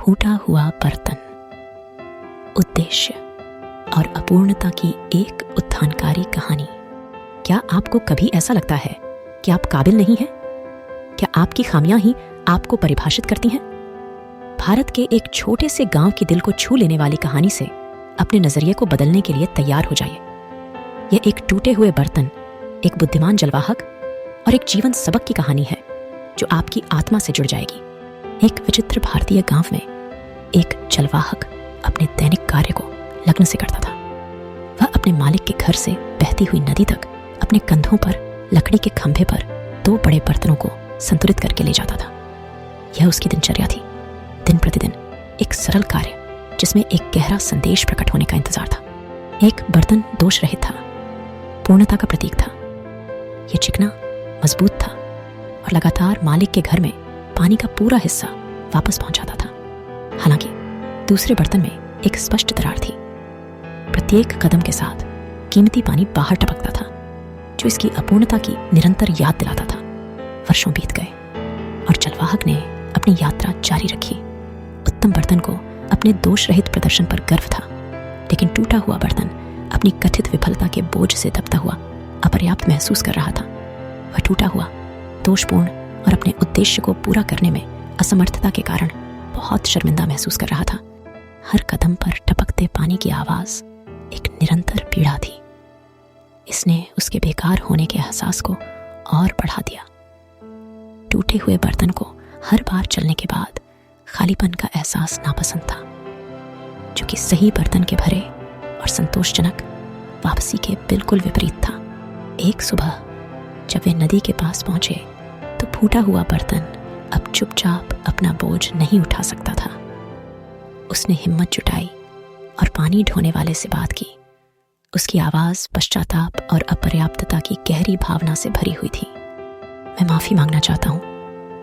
फूटा हुआ बर्तन। उद्देश्य और अपूर्णता की एक उत्थानकारी कहानी। क्या आपको कभी ऐसा लगता है कि आप काबिल नहीं हैं? क्या आपकी खामियां ही आपको परिभाषित करती हैं? भारत के एक छोटे से गांव के दिल को छू लेने वाली कहानी से अपने नजरिए को बदलने के लिए तैयार हो जाइए। यह एक टूटे हुए बर्तन, एक बुद्धिमान जलवाहक और एक जीवन सबक की कहानी है जो आपकी आत्मा से जुड़ जाएगी। एक विचित्र भारतीय गांव में एक जलवाहक अपने दैनिक कार्य को लग्न से करता था। वह अपने मालिक के घर से बहती हुई नदी तक अपने कंधों पर लकड़ी के खंभे पर 2 बड़े बर्तनों को संतुलित करके ले जाता था। यह उसकी दिनचर्या थी। दिन प्रतिदिन एक सरल कार्य जिसमें एक गहरा संदेश प्रकट होने का इंतजार था। एक बर्तन दोष रहित था, पूर्णता का प्रतीक था। यह चिकना, मजबूत था और लगातार मालिक के घर में पानी का पूरा हिस्सा वापस पहुंचाता था। हालांकि दूसरे बर्तन में एक स्पष्ट दरार थी। प्रत्येक कदम के साथ कीमती पानी बाहर टपकता था जो इसकी अपूर्णता की निरंतर याद दिलाता था। वर्षों बीत गए और जलवाहक ने अपनी यात्रा जारी रखी। उत्तम बर्तन को अपने दोष रहित प्रदर्शन पर गर्व था, लेकिन टूटा हुआ बर्तन अपनी कथित विफलता के बोझ से दबता हुआ अपर्याप्त महसूस कर रहा था। वह टूटा हुआ, दोषपूर्ण और अपने उद्देश्य को पूरा करने में असमर्थता के कारण बहुत शर्मिंदा महसूस कर रहा था। हर कदम पर टपकते पानी की आवाज एक निरंतर पीड़ा थी। इसने उसके बेकार होने के एहसास को और बढ़ा दिया। टूटे हुए बर्तन को हर बार चलने के बाद खालीपन का एहसास नापसंद था, जो कि सही बर्तन के भरे और संतोषजनक वापसी के बिल्कुल विपरीत था। एक सुबह जब वे नदी के पास पहुंचे तो फूटा हुआ बर्तन अब चुपचाप अपना बोझ नहीं उठा सकता था। उसने हिम्मत जुटाई और पानी ढोने वाले से बात की। उसकी आवाज पश्चाताप और अपर्याप्तता की गहरी भावना से भरी हुई थी। मैं माफी मांगना चाहता हूं,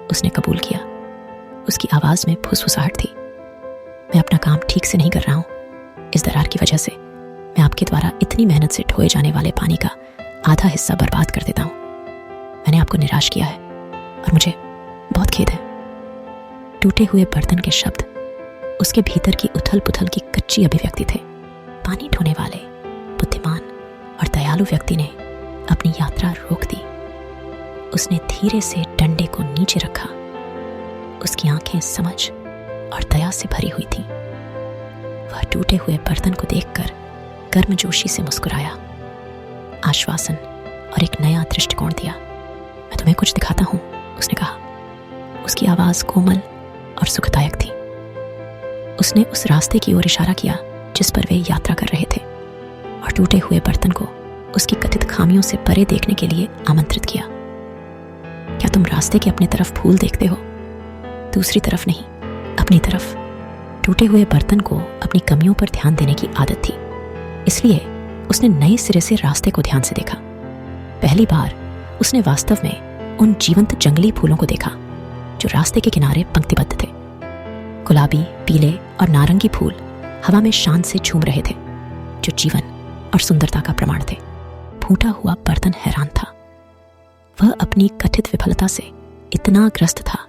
उसने कबूल किया। उसकी आवाज में फुसफुसाहट थी। मैं अपना काम ठीक से नहीं कर रहा हूं। इस दरार की वजह से मैं आपके द्वारा इतनी मेहनत से ढोए जाने वाले पानी का आधा हिस्सा बर्बाद कर देता हूं। मैंने आपको निराश किया है और मुझे बहुत खेद है। टूटे हुए बर्तन के शब्द उसके भीतर की उथल पुथल की कच्ची अभिव्यक्ति थे। पानी ढोने वाले बुद्धिमान और दयालु व्यक्ति ने अपनी यात्रा रोक दी। उसने धीरे से डंडे को नीचे रखा। उसकी आंखें समझ और दया से भरी हुई थीं। वह टूटे हुए बर्तन को देखकर गर्मजोशी से मुस्कुराया, आश्वासन और एक नया दृष्टिकोण दिया। मैं तुम्हें कुछ दिखाता हूं, उसने कहा। उसकी आवाज कोमल और सुखदायक थी। उसने उस रास्ते की ओर इशारा किया जिस पर वे यात्रा कर रहे थे और टूटे हुए बर्तन को उसकी कथित खामियों से परे देखने के लिए आमंत्रित किया। क्या तुम रास्ते के अपने तरफ फूल देखते हो? दूसरी तरफ नहीं, अपनी तरफ। टूटे हुए बर्तन को अपनी कमियों पर ध्यान देने की आदत थी, इसलिए उसने नए सिरे से रास्ते को ध्यान से देखा। पहली बार उसने वास्तव में उन जीवंत जंगली फूलों को देखा जो रास्ते के किनारे पंक्तिबद्ध थे। गुलाबी, पीले और नारंगी फूल हवा में शान से झूम रहे थे, जो जीवन और सुंदरता का प्रमाण थे। फूटा हुआ बर्तन हैरान था। वह अपनी कथित विफलता से इतना ग्रस्त था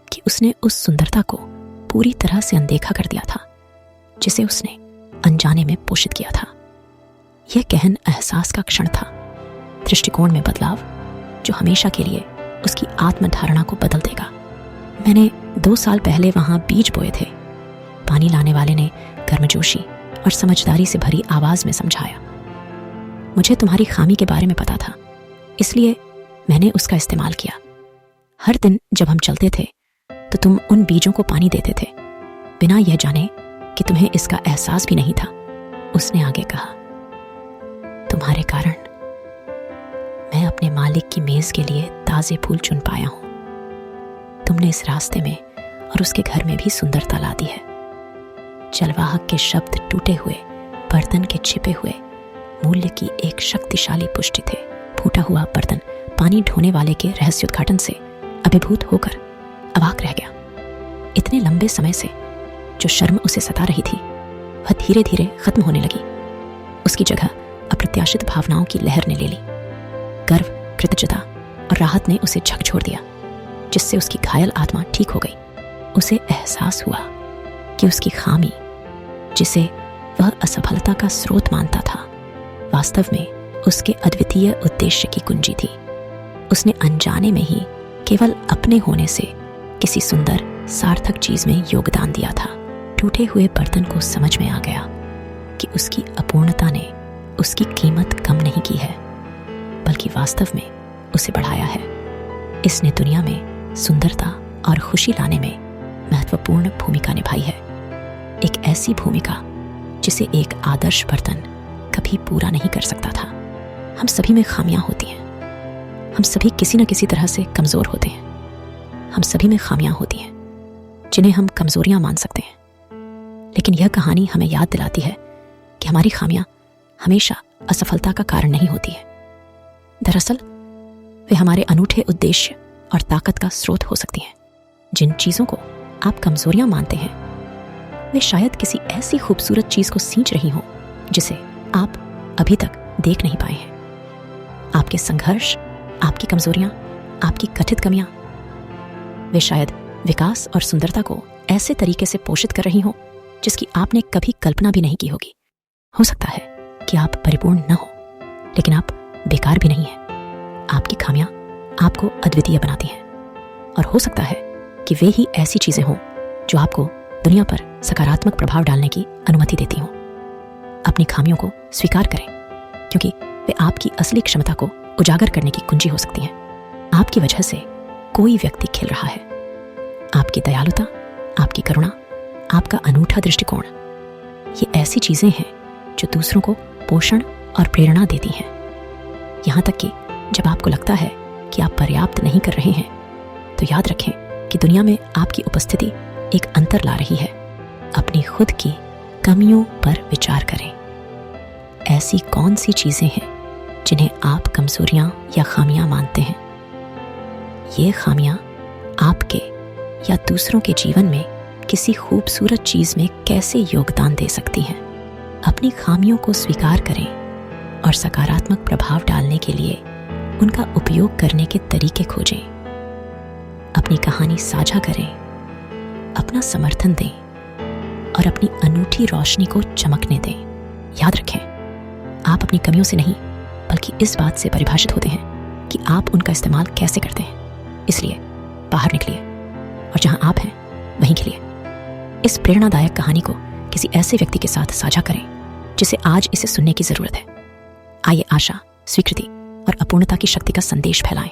कि उसने उस सुंदरता को पूरी तरह से अनदेखा कर दिया था जिसे उसने अनजाने में पोषित किया था। यह गहन एहसास का क्षण था, दृष्टिकोण में बदलाव जो हमेशा के लिए उसकी आत्मधारणा को बदल देगा। मैंने 2 साल पहले वहां बीज बोए थे, पानी लाने वाले ने गर्मजोशी और समझदारी से भरी आवाज में समझाया। मुझे तुम्हारी खामी के बारे में पता था, इसलिए मैंने उसका इस्तेमाल किया। हर दिन जब हम चलते थे तो तुम उन बीजों को पानी देते थे, बिना यह जाने कि तुम्हें इसका एहसास भी नहीं था, उसने आगे कहा। तुम्हारे कारण मैं अपने मालिक की मेज के लिए ताजे फूल चुन पाया हूं। तुमने इस रास्ते में और उसके घर में भी सुंदरता ला दी है। जलवाहक के शब्द टूटे हुए बर्तन के छिपे हुए मूल्य की एक शक्तिशाली पुष्टि थे। फूटा हुआ बर्तन पानी ढोने वाले के रहस्योद्घाटन से अभिभूत होकर अवाक रह गया। इतने लंबे समय से जो शर्म उसे सता रही थी वह धीरे धीरे खत्म होने लगी। उसकी जगह अप्रत्याशित भावनाओं की लहर ने ले ली। गर्व, कृतज्ञता और राहत ने उसे झकझोर दिया, जिससे उसकी घायल आत्मा ठीक हो गई। उसे एहसास हुआ कि उसकी खामी, जिसे वह असफलता का स्रोत मानता था, वास्तव में उसके अद्वितीय उद्देश्य की कुंजी थी। उसने अनजाने में ही केवल अपने होने से किसी सुंदर सार्थक चीज में योगदान दिया था। टूटे हुए बर्तन को समझ में आ गया कि उसकी अपूर्णता ने उसकी कीमत कम नहीं की है, बल्कि वास्तव में उसे बढ़ाया है। इसने दुनिया में सुंदरता और खुशी लाने में महत्वपूर्ण भूमिका निभाई है। एक ऐसी भूमिका जिसे एक आदर्श बर्तन कभी पूरा नहीं कर सकता था। हम सभी में खामियां होती हैं। हम सभी किसी न किसी तरह से कमजोर होते हैं। हम सभी में खामियां होती हैं जिन्हें हम कमजोरियां मान सकते हैं। लेकिन यह कहानी हमें याद दिलाती है कि हमारी खामियां हमेशा असफलता का कारण नहीं होती है। दरअसल वे हमारे अनूठे उद्देश्य और ताकत का स्रोत हो सकती हैं। जिन चीजों को आप कमजोरियां मानते हैं, वे शायद किसी ऐसी खूबसूरत चीज को सींच रही हों जिसे आप अभी तक देख नहीं पाए हैं। आपके संघर्ष, आपकी कमजोरियां, आपकी कथित कमियां, वे शायद विकास और सुंदरता को ऐसे तरीके से पोषित कर रही हों जिसकी आपने कभी कल्पना भी नहीं की होगी। हो सकता है कि आप परिपूर्ण न हो, लेकिन आप बेकार भी नहीं हैं। आपकी खामियां आपको अद्वितीय बनाती हैं, और हो सकता है कि वे ही ऐसी चीजें हों जो आपको दुनिया पर सकारात्मक प्रभाव डालने की अनुमति देती हों। अपनी खामियों को स्वीकार करें, क्योंकि वे आपकी असली क्षमता को उजागर करने की कुंजी हो सकती हैं। आपकी वजह से कोई व्यक्ति खिल रहा है। आपकी दयालुता, आपकी करुणा, आपका अनूठा दृष्टिकोण, ये ऐसी चीजें हैं जो दूसरों को पोषण और प्रेरणा देती हैं। यहां तक कि जब आपको लगता है कि आप पर्याप्त नहीं कर रहे हैं, तो याद रखें कि दुनिया में आपकी उपस्थिति एक अंतर ला रही है। अपनी खुद की कमियों पर विचार करें। ऐसी कौन सी चीजें हैं जिन्हें आप कमजोरियां या खामियां मानते हैं? ये खामियां आपके या दूसरों के जीवन में किसी खूबसूरत चीज में कैसे योगदान दे सकती हैं? अपनी खामियों को स्वीकार करें और सकारात्मक प्रभाव डालने के लिए उनका उपयोग करने के तरीके खोजें। अपनी कहानी साझा करें, अपना समर्थन दें और अपनी अनूठी रोशनी को चमकने दें। याद रखें, आप अपनी कमियों से नहीं, बल्कि इस बात से परिभाषित होते हैं कि आप उनका इस्तेमाल कैसे करते हैं। इसलिए बाहर निकलिए और जहां आप हैं वहीं खिलिए। इस प्रेरणादायक कहानी को किसी ऐसे व्यक्ति के साथ साझा करें जिसे आज इसे सुनने की जरूरत है। आइए आशा, स्वीकृति और अपूर्णता की शक्ति का संदेश फैलाएं।